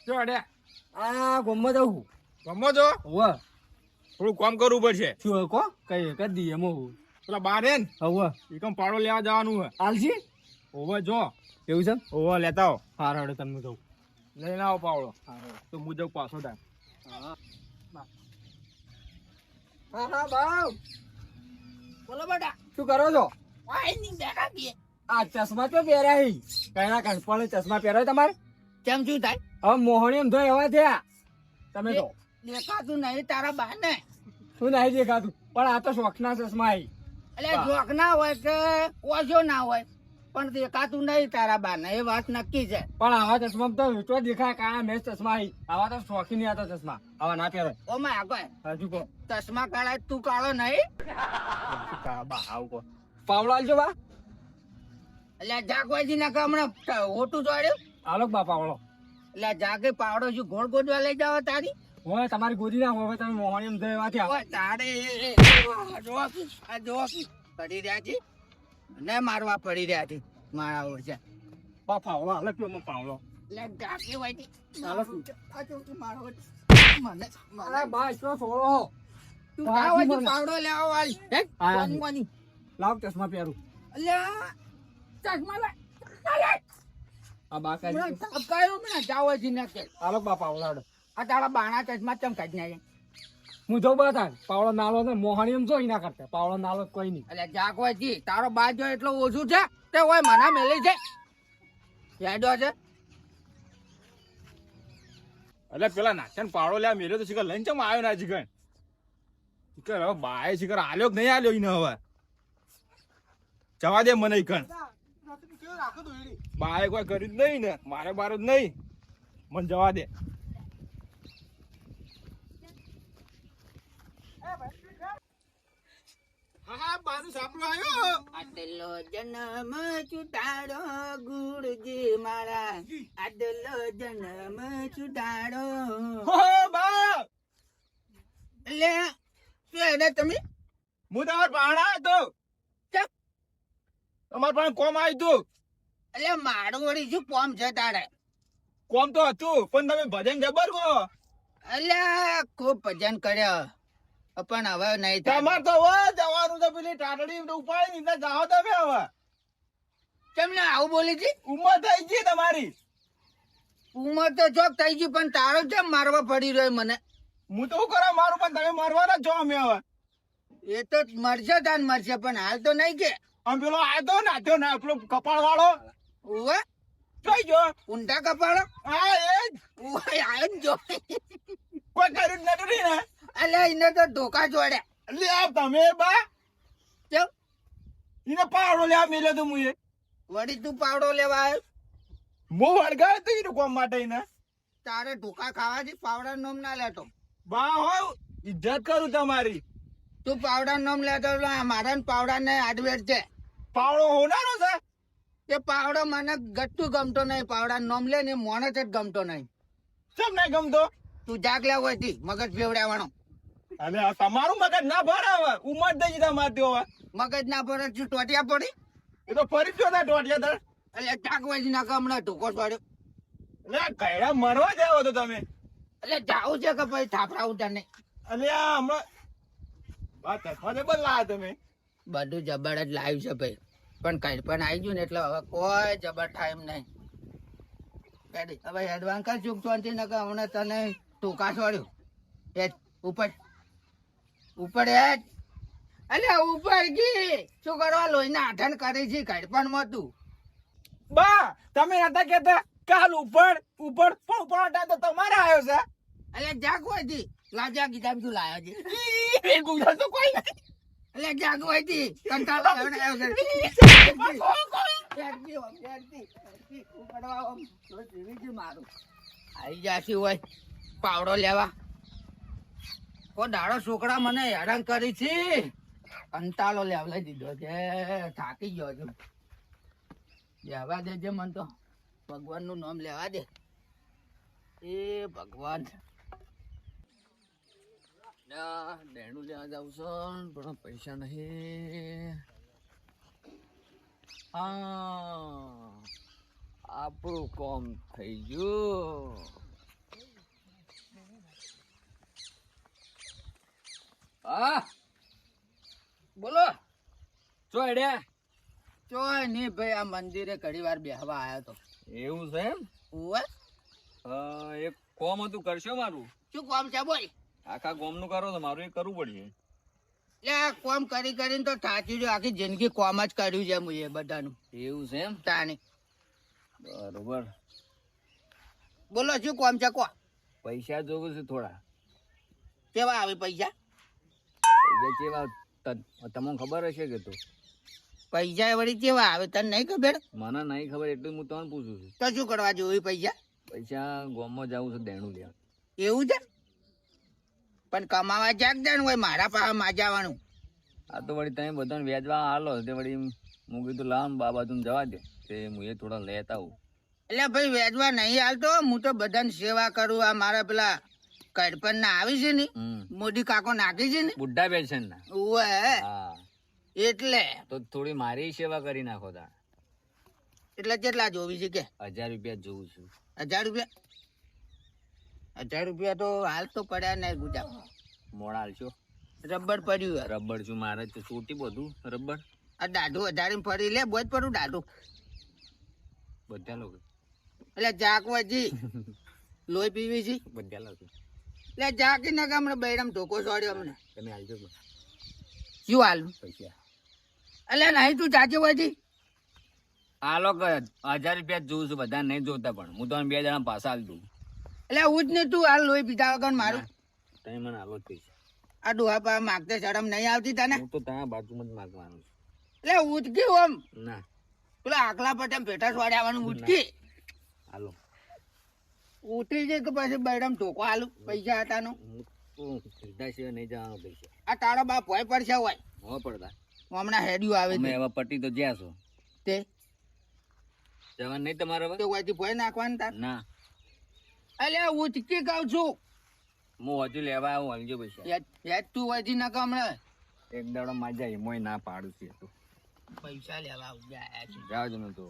જો અડે આ ગોમમાં જવું. ગમો છો હોવે. થોડું કામ કરવું પડશે. શું કો કઈ કરી દઈએ એમાં હું. પેલા બાર હે ને હોવે. એકમ પાડો લેવા જવાનું હે. હાલજી ઓવે જો એવું છે. ઓવે લેતા આવો. હાર હડે તમે જવું. લઈને આવો પાવડો. તો હું જાઉં પાછો ટાઈમ. હા હા બાવ બોલો બેટા. શું કરો છો? વાય ની બેટા કે આ ચશ્મા તો પહેર્યા કઈના કંપની ચશ્મા પહેરાય તમારે? કેમ શું થાય? હવે મોહણી એમ તો એવા થયા તમે તો દેખાતું નહીં તારા બા ને. શું નહીં દેખાતું પણ આ તો શોખના ચશ્મા આવી. એટલે જોક ના હોય કે ઓછો ના હોય પણ દેખાતું નહીં તારા બા ને, એ વાત નક્કી છે. પણ આવા ચશ્મા તો વિચો દેખાય કાળા મેચ ચશ્મા આવી. આવા તો શોખી નહીં આતો ચશ્મા આવા ના પહેરાય. ઓમાં આગળ હજુ કહો ચશ્મા કાળા તું કાળો નહીં. બા આવું કહો પાવડો આલજો બા. એટલે જાગવાજી ના હમણાં હોટું જોડ્યું. આલો બા પાવડો. એટલે જાગે પાવડો શું ગોળ ગોળવા લઈ જાવ તારી? હોય તમારી ગોદી ના હોય તમે મોહણી એમ થયા થયા. ઓય તારે આ જો પડી રહ્યા છે ને મારવા પડી રહ્યા છે મારા ઓછા. બા પાવડો હાલે પીઓ માં પાવડો. એટલે જાગે વાજી હાલો શું? આ જો મારો મને અરે બા એટલો છોડો. તું આવો પાવડો લેવા વાળી હે આયા. કોની લાવ ચશ્મા પહેરું. અલ્યા ચશ્મા લે આ બા કાઢી કયો મને જાવજી ને કે આલો બા પાવડો હાડો. આ તારા બાણા ચશ્મા ચમ કાઢી નાખે. હું જો બતા પાવડો નાલો ને મોહણી એમ જોઈ ના કરતા પાવડો નાલો કોઈ નહીં. એટલે જાગવાજી તારો બાજો એટલો ઓછું છે તે હોય મને મેલી છે યાદો છે. એટલે પેલા નાખ્યા પાવડો લેવા મેલ્યો તો શિખર લઈને ચમ આવ્યો ના શિખર. શિખર હવે બાય શિખર આલ્યો કે નહીં આલ્યો એને હવે જવા દે મને ઈકણ. બાય કોઈ કર્યું જ નહીં ને મારે બાર જ નહીં મને જવા દે. હા હા બાનું સાપડું આવ્યો. આટલો જન્મ છુટાડો ગુરુજી મારા, આટલો જન્મ છુટાડો. હો બા એટલે શું એને તમે હું તમાર પાણા હતો. કેમ? તમાર પાસે કોમ આવ્યું તું. એટલે મારું વળી શું પોમ છે તારે? કોમ તો હતું પણ તમે ભજન જબર કહો. એટલે ખૂબ ભજન કર્યો પણ હવે નહીં થાય. તમાર તો હવે જવાનું છે પેલી ટાટડી ઉપાડી ને જાઓ તમે હવે. કેમ ને આવું બોલી છે? ઉંમર થઈ ગઈ તમારી. ઉંમર તો ચોક થઈ ગઈ પણ તારો કેમ મારવા પડી રહ્યો મને? હું તો શું કરવા મારું પણ તમે મારવાના જ છો અમે હવે. એ તો મરશે તાન મરશે પણ હાલ તો નહીં કે. આમ પેલો આવ્યો નાખ્યો ના પેલો કપાળ વાળો ઉવે જોઈ ગયો. ઊંધા કપાળો હા એ જ. ઉવે આયો ને જો. કોઈ કર્યું જ નતું ને. એટલે એને તો ધોકા જોડ્યા. લે આ તમે બા કેમ એને પાવડો લેવા મેલ્યો તો મુએ. વળી તું પાવડો લેવા આવ્યો? હું વળગાડ્યો તો એનું કોમ માટે એને. તારે ધોકા ખાવાથી પાવડા નોમ ના લેતો. બા હો ઇજ્જત કરું તમારી. તું પાવડા નોમ લેતો એટલે મારા પાવડા ને આડવેર છે. પાવડો હોનારો છે. એ પાવડો મને ગટતું ગમતો નહીં. પાવડા નોમ લે ને મોને જ ગમતો નહીં. સમ નહીં ગમતો. તું જાગ લેવો હતી મગજ ફેવડાવવાનો. અને આ તમારું મગજ ના ભરાવે. ઉંમર થઈ ગઈ તમારી તો હવે. મગજ ના પર તું ટોટિયા પડી. એ તો ફરી જ જોતા ટોટિયા તર. એટલે જાગવાજી ના હમણાં ધોકો પડ્યો. એટલે કઈડા મરવા જાવ તો તમે. એટલે જાવું છે કે પછી થાપડા ઉતાર નહીં? એટલે આ હમણાં વાત મને બદલા તમે. બધું જબર જ લાવ્યું છે ભાઈ પણ કઈ પણ આવી ગયું ને એટલે હવે કોઈ જબર ટાઈમ નહીં. હવે એડવાન્સ કર ચૂકતો ને કે હમણાં તને ટૂંકા છોડ્યું. એ ઉપર ઉપર એ એટલે ઉપર ગઈ શું કરવા લોહીને આઠન કરી છે કઈ પણ મતું. બા તમે નતા કેતા કાલ ઉપર ઉપર પણ ઉપર તો તમારે આવ્યો છે. એટલે જાગવાથી લાજા ગીતા તું લાયો છે. એ ગુજરાત તો કોઈ નહીં. એટલે જાગવાથી કંટાળો આવ્યો છે. મારું આવી જાશી હોય પાવડો લેવા. કોઈ દાડો છોકરા મને હેરાન કરી છે. કંટાળો લેવલાઈ દીધો છે. થાકી ગયો છું. લેવા દેજે મને તો ભગવાન નું નામ લેવા દે. એ ભગવાન ડેણું લેવા જાવ છો પણ પૈસા નહીં. હા આપણું કામ થઈ ગયું. હા બોલો. ચો એડે ચોય નહીં ભાઈ, આ મંદિરે ઘડી વાર બેહવા આવ્યો તો. એવું છે એમ? ઉવે એક કોમ હતું, કરશો મારું? શું કામ છે બોલ? આખા ગોમ નું કરો તો મારું એક કરવું પડશે. એટલે આ કોમ કરી કરીને તો થાચી ગયો, આખી જિંદગી કોમ જ કર્યું છે મુએ બધાનું. એવું છે એમ? તાણી બરોબર. બોલો શું કોમ છે કો? પૈસા જોવું છે થોડા. કેવા આવે પૈસા? પૈસા કેવા તમને ખબર હશે કે? તો પૈસા વળી કેવા આવે તને નહીં ખબર? મને નહીં ખબર એટલે હું તમને પૂછું છું. તો શું કરવા જોયું પૈસા? પૈસા ગોમમાં જવું છે દેણું લેવા. એવું છે? પણ કમાવા જાગ દે હોય, મારા પાસે માજાવાનું. આ તો વળી તમે બધાને વેચવા હાલો તે વળી હું કીધું લાવ બાબા તું જવા દે તે હું એ થોડા લેતા આવું. એટલે ભાઈ વેચવા નહીં હાલતો, હું તો બધાની સેવા કરું. આ મારા પેલા કડપણ ના આવી છે ને, મોદી કાકો નાખી છે ને, બુઢ્ઢા પેન્શન ના. ઉવે હા એટલે તો થોડી મારી સેવા કરી નાખો તા. એટલે કેટલા જોવી છે કે? 1000 રૂપિયા જોઉં છું. 1000 રૂપિયા? 1000 રૂપિયા તો હાલ તો પડ્યા નહીં ગુજા. મોડા હાલશો? રબર પડ્યું હે. રબર છું મારે તો છોટી બધું રબર. આ દાઢું 1000 ફરી લે, બોજ પડું દાઢું. બધા લોકો એટલે જાકવાજી લોહી પીવી છે બધા લોકો એટલે જાકી ના હમણાં બૈરામ ધોકો છોડ્યો અમને. તમે હાલજો શું હાલ? પૈસા એટલે નહીં તું જાચવાજી હાલો કે 1000 રૂપિયા જોઉં છું. બધા નહીં જોતા પણ હું તમને 2 જણા પાછા હાલ દઉં. એટલે હું જ ને તું હાલ લોહી પીતા વગર મારું. તમે મને હાલો જ પૈસા. આ ડોહા પા માગતે શરમ નહીં આવતી તને? હું તો ત્યાં બાજુમાં જ માગવાનું છું. એટલે ઉચકી ઓમ ના પેલા આકલા પટેમ પેટા છોડ્યાવાનું ઉચકી. હાલો ઉઠી જાય કે પછી બૈરામ ધોકો હાલું પૈસા હતા નો. હું સીધા સિવાય નહીં જવાનો પૈસા. આ તારો બાપ હોય પડશે હોય હો પડતા હમણાં હેડ્યું આવે તમે છે એવા પટ્ટી તો જ્યાં છો તે જવાનું નહીં તમારે હવે? તો હોયથી ભોય નાખવાનું તાર. ના એટલે ઉચકી કહું છું. હું હજુ લેવા આવું. હાલજો પૈસા. યાદ તું હોયથી ના હમણાં એક દાડો માં જાય મોય ના પાડું છે તો પૈસા લેવા આયા છે. જાવ જ તો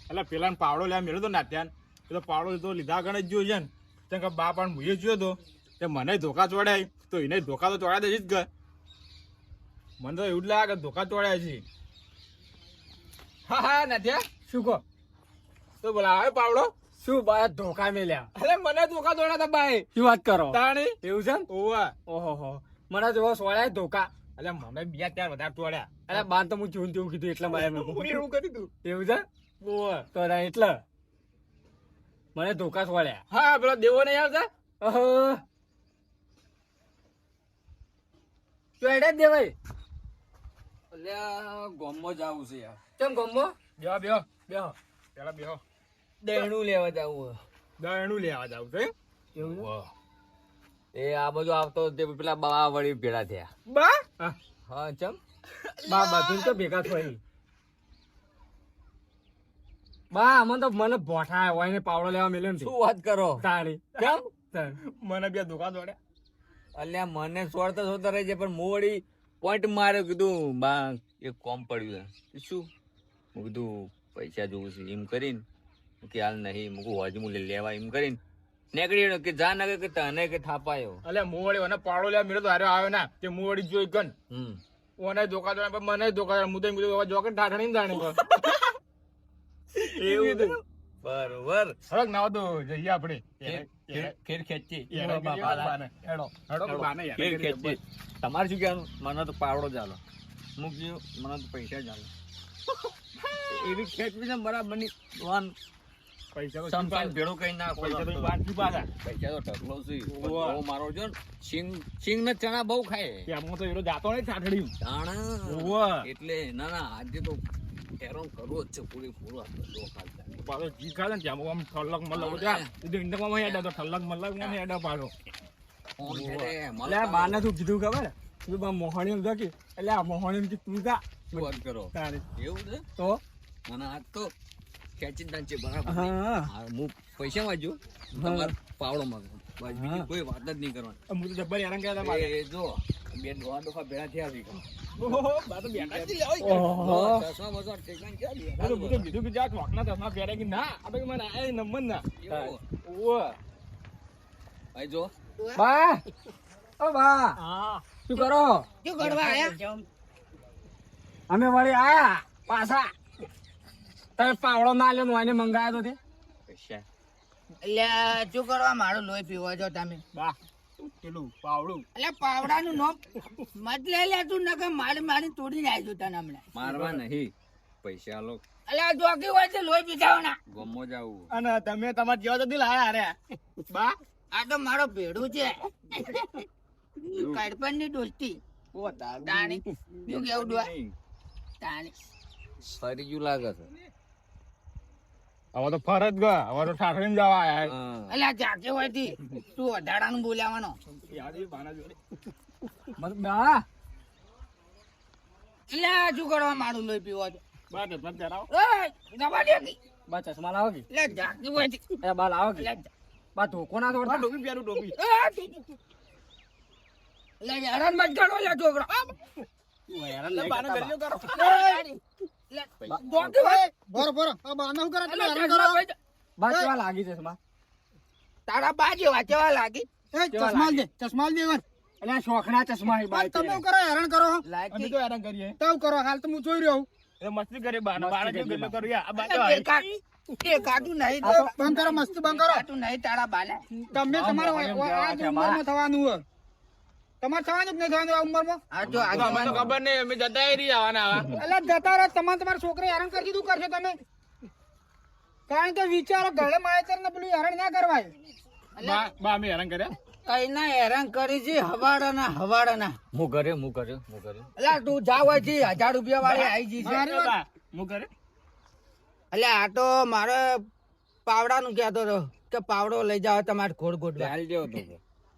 એટલે પેલા પાવડો લેવા મેળ્યો તો નાત્યાન, એ તો પાવડો તો લીધા ગણે જ જોયો છે ને. તેમ કે બા પણ મુએ જોયો તો તે મને ધોકા ચોડાય તો એને ધોકા તો ચોડા દે જ કે. મને તો એવું જ લાગે કે ધોકા ચોડ્યા છે. હા હા નાત્યા શું કહો? તો બોલા આવે પાવડો. શું બાય ધોકા મેલ્યા? અરે મને ધોકા ચોડ્યા હતા બાય. શું વાત કરો? તાણી એવું છે? ઓવા. ઓહો મને જોવા સોળાય ધોકા. એટલે મને બીજા ત્યાં વધારે ચોડ્યા. અરે બાર તો હું જોઉં તેવું કીધું એટલે મારે હું એવું કરી તું. એવું છે? ઓવા. તો એટલે મને ધોકા સોળ્યા. હા પેલો દેવો નહીં આવતા. તો એડે જ દેવાય. અલ્યા ગોમમાં જાવું છે યાર. કેમ ગોમમાં? બેહો બેહો બેહો પેલા બેહો. દેણું લેવા જાવું. દયણું લેવા જાવ તો એવું એ આ બધું આવતો તે પેલા બા વળી ભેળા થયા. બા હા ચમ બા બધું તો ભેગા થઈ. બા અમને તો મને ભોઠા હોય ને પાવડો લેવા મેલ્યો ને. શું વાત કરો તારી? કેમ મને બે ધોકા ચોડ્યા. અલ્યા મને સોળતા સોતા રહી છે પણ હું વળી પોઈન્ટ માર્યો. કીધું બા એક કોમ પડ્યું છે. શું? હું કીધું પૈસા જોવું છે એમ કરીને કે હાલ નહીં મૂકું હોજ હું લેવા એમ કરીને નીકળી કે જા ના કે તને કે થાપાયો. અલે મુવડી મને પાવડો લેવા મેળ્યો તો હારે આવ્યો ના તે મુવડી જોઈ ગન ઓને ધોકા ચોડ્યા પણ મને ધોકા ચોડ્યા. હું તો એમ કીધું જોકે ઠાઠણી ને જાણી એવું બરોબર. હરક નાવ તો જઈએ આપણે ખેર ખેંચી હેડો બાને યાર. ખેર ખેંચી. તમારે શું કહેવાનું? મને તો પાવડો ચાલો મૂક્યું, મને તો પૈસા ચાલો. એવી ખેંચવી છે બરાબર ની વાન પૈસા તો સમસાન ભેળો કઈ ના. પૈસા તો બાકી પાછા. પૈસા તો ઢગલો છે. બહુ મારો જો સિંગ ને ચણા બહુ ખાય. ત્યાં તો એનો જાતો નહીં ઠાઠડી ચણા એટલે ના ના આજે તો હેરાન કરવો જ છે પૂરેપૂરો. પાછો જી ખાધે ને ત્યાં આમ ઠલક મલક ત્યાં ઇન્ડકમાં હેડા તો ઠલક મલક મને હેડા પાછો. બાને તું કીધું ખબર તું બા મોહણી હતો કે એટલે આ મોહણી કે તું જા વાત કરો તારે એવું છે તો મને આજ તો ખેંચી દાન છે બરાબર. હું પૈસા વાંચજો તમારે પાવડો માંગો બસ બીજી કોઈ વાત જ નહીં કરવાની. હું તો જબ્બર હેરાન કર્યા હતા. એ જો બે દોફા ભેળા થયા છે. ઓહો બા તો બેઠા જ નહીં. ચશ્મા બસા ઠેકાણ ક્યાં દે? હું તો કીધું કે જા ચોકના ચશ્મા પહેરે કે ના આ તો મને આ નંબર ના. એવું? ઓહ ભાઈ જો બા ઓ બા હા શું કરો? શું કરવા આયા? અમે વળી આયા પાછા. તમે પાવડો ના લ્યો ને એને મંગાયો તો તે પૈસા એટલે શું કરવા મારું લોહી પીવો છો તમે? બા પેલું પાવડું એટલે પાવડાનું નામ મત લઈ લે તું નકર મારી તોડી નાખ્યું તને હમણાં. મારવા નહીં, પૈસા લો. એટલે આ જોગી હોય છે લોહી પીધાવાના. ગમો જાવું. અને તમે તમારે જેવા તો દિલ આયા અરે બા આ તો મારો ભેડું છે કડપણની દોસ્તી તાણી શું કેવું ડોહા? તાણી ફરી ગયું લાગે છે. હવે તો ફરજ ગયો હવે તો ઠાઠરીને જવા આયા હા. એટલે આ જાકે હોય થી તું વધારાનું બોલાવાનો. યાદ એ બાના જોડે બા એટલે આ શું કરવા મારું લોહી પીવો છો? બા તમને જણાવો ઓય, જવા દે કી. બા ચશ્મા લાવો કે? એટલે જાકે હોય થી એ બા લાવો કે? એટલે બા ધોકો ના બા તોડતા? ડોબી પહેરું ડોબી એટલે હેરાન મત કરો લે છોકરો. એટલે બાને ગલ્યો કરો બા કેવા લાગી ચશ્મા? તારા બા જેવા કેવા લાગી? ચશ્મા દે એટલે આ શોખના ચશ્મા હે બા. તમે અમે લાગી તો હેરાન કરીએ એ મસ્તી કરે બાના બાના જો ગલ્યો કરું યાર આ બા તો આઈ. એ કાઢું નહીં તો કાઢું નહીં તારા બાને. આ જો તો અમને તો ખબર નહીં અમે જતા રહી આવવાના આવા બા બા અમે હેરાન કર્યા કઈ ના હેરાન કરી છે હવાડાના હું કર્યો. એટલે તું જાવ છે 1000 રૂપિયા વાળી આવી જી છે. બા હું કરે એટલે આ તો મારે પાવડાનું કહેતો હતો કે પાવડો લઈ જાવ તમારે ઘોડ ગોડવા. હાલ જેવો તો.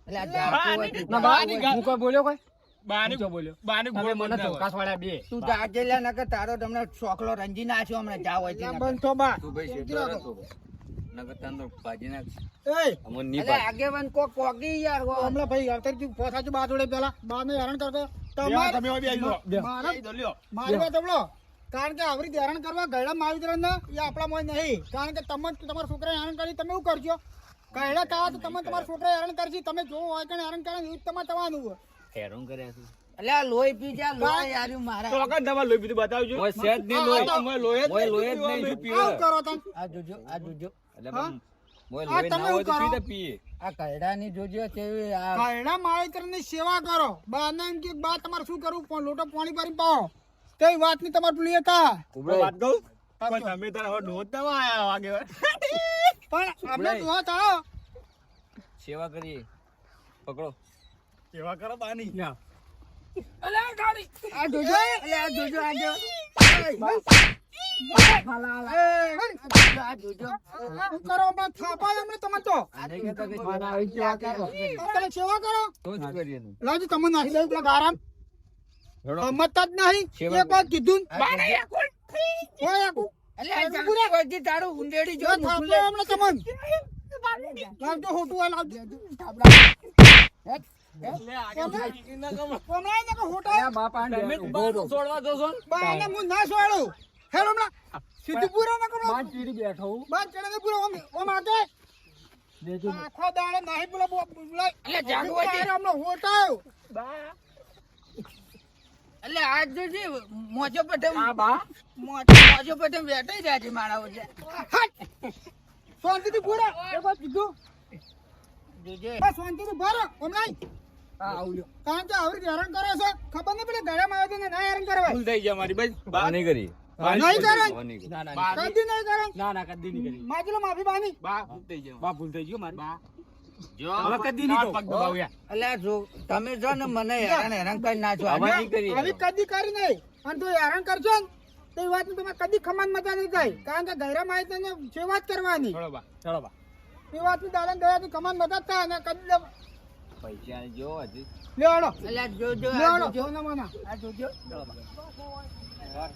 એટલે આ જાતું હોય છે. ના બા હું કોઈ બોલ્યો કોઈ? બાની બોલ્યો બાની તમે ગોળ મને મને ધોકાસ વાળા બે. તું જાજે લે નકર તારો તમને ચોકલો રંજી નાખ્યો હમણાં જાવ હોય છે નકર. તું ભાઈ શેઠો હતો. નકર તને તો ભાજી નાખ. અમને નહીં એટલે આગેવાન કોકી યાર વો. તમે હવે આવી જાઓ કારણ કે આવી રીતે હેરાન કરવા ગયડા માવિત્ર ને એ આપણા મોય નહીં. કારણ કે તમે તમારા છોકરા હેરાન કરી તમે શું કરશો? ગયડા કાવા તો તમે તમારા છોકરા હેરાન કરશી. તમે જોવો હોય કે હેરાન કરે એવું તમારે થવાનું હોય. હેરાન કર્યા છે. એટલે આ લોહી પી જા લોહી યાર મારા. તો વખત તમારે લોહી પીધું બતાવજો મોય સેજ નહીં લોહી. તમે લોહી મોય લોહી જ નહીં, શું પીવે? આવું કરો તમે. આ જોજો એટલે પણ મોય આ લોહી તમે ના હોય તો શું પીતે કરો? પીએ. આ કૈડાની જોજો કેવી આ ગયડા માવિત્ર ની સેવા કરો. બાને એમ કે બા તમારે શું કરવું? લોટો પાણી ભરી પાવો. કઈ વાત ની તમારે પેલી હતા વાત કહું પણ તમે તાર હવે નહોતા આયા વાગે પણ આપણે જોવા થાઓ. સેવા કરીએ. પકડો. સેવા કરો બાની આ જોજો એટલે આ જોજો આ જો આ જોજો શું કરો હમણાં થાપા હમણાં તમે તો આને કે તો કે તમે સેવા કરો. તો જ કરીએ ને. લાવજો તમે નાખી દઉં પેલા ગારામ. સમજતા જ નહીં. સેવા એક વાત કીધું ને. બાને હોય આખું. એટલે આ જાગુરા કોઈ તારું ઉંડેડી જો જો થાપો હમણાં તમને. લાવજો હોટું આ લાવજો. હમણાં એને કહો હોટા. આ બા પાંડે ઉભો રહો. છોડવા દો છો ને? બાને હું ના સોડું. હેલો હમણાં સીધું પૂરા ના કરો. બા ચીડી બેઠો હું. બાદ ચડે પૂરો ઓમ આગે. દેજો ને. આખો દાડે નહીં બોલો એટલે જાગવા દે. હમણાં હોટાવ. એટલે આજ જો છે મોજો પટે આ બા મોજો પટે બેઠા જાય છે મારા વચ્ચે શાંતિથી પૂરા. એક વાત કીધું. જોજે બસ શાંતિથી ભરો હમણાં. આ આવલ્યો. કારણ કે આવી રીતે હેરાન કરે છે. ખબર નહીં પડે ગળામાં આવે તો ના હેરાન કરવાય. ભૂલ થઈ ગયા મારી ભાઈ બા નહીં કરી. નહીં કરે. બા નહીં કરી. ના ના કદી નહીં કરે. ના ના કદી નહીં કરી. માજી લો માફી બાની. બા ભૂલ થઈ ગયા બા ભૂલ થઈ ગયો મારી. બા જો હવે કદી નહીં તાર કહું. પગ દબાવ્યા એટલે જો તમે છો ને મને હેરાન કરી નાખો આવા નહીં કરી. આવી કદી કરી નહીં. અને તું હેરાન કરશો ને તો એ વાતનું તમે કદી ખમાન મજા નહીં થાય. કારણ કે ગયરામાં આવે તેને સેવા જ કરવાની. ચલો બા ચલો બા. એ વાતનું દાદા દયાથી ખમાન મજા જ થાય. અને કદી પૈસા જો હજી. લેવાડો. એટલે જોજો આ લેવાડો. જોજો ના માના. આ જોજો ચલો બા.